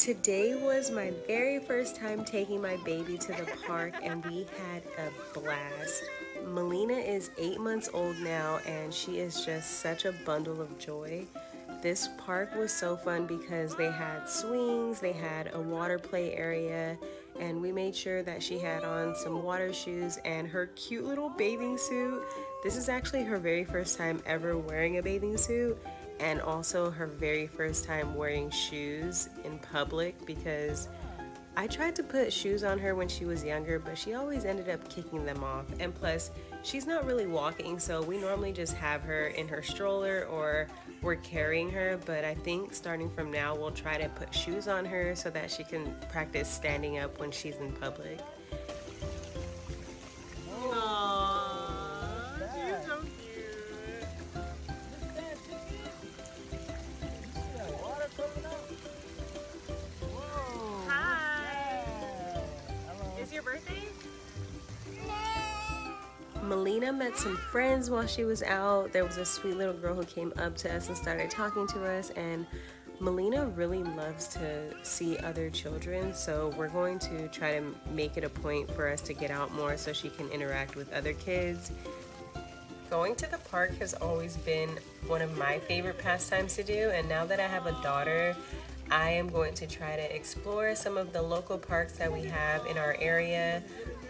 Today was my very first time taking my baby to the park and we had a blast. Melina is 8 months old now and she is just such a bundle of joy. This park was so fun because they had swings, they had a water play area, and we made sure that she had on some water shoes and her cute little bathing suit. This is actually her very first time ever wearing a bathing suit, and also her very first time wearing shoes in public because I tried to put shoes on her when she was younger, but she always ended up kicking them off. And plus, she's not really walking, so we normally just have her in her stroller or we're carrying her. But I think starting from now, we'll try to put shoes on her so that she can practice standing up when she's in public. Your birthday? Melina met some friends while she was out. There was a sweet little girl who came up to us and started talking to us, and Melina really loves to see other children, so we're going to try to make it a point for us to get out more so she can interact with other kids. Going to the park has always been one of my favorite pastimes to do, and now that I have a daughter, I am going to try to explore some of the local parks that we have in our area.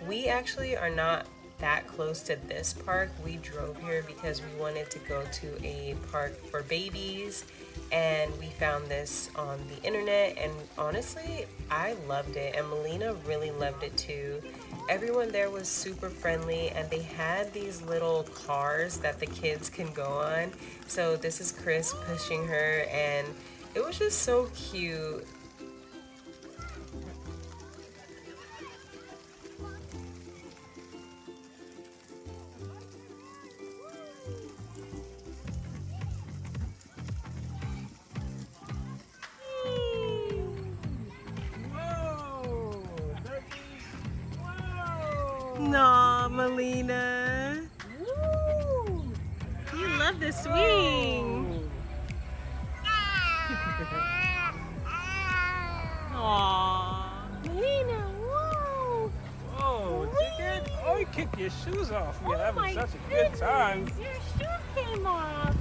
We actually are not that close to this park. We drove here because we wanted to go to a park for babies, and we found this on the internet, and honestly, I loved it, and Melina really loved it too. Everyone there was super friendly, and they had these little cars that the kids can go on. So this is Chris pushing her, and it was just so cute. No, Melina. Woo! You love the swing. Aww. Melina, whoa. Whoa, chicken. Oh, you kicked your shoes off. You're having my such a good time. Your shoe came off.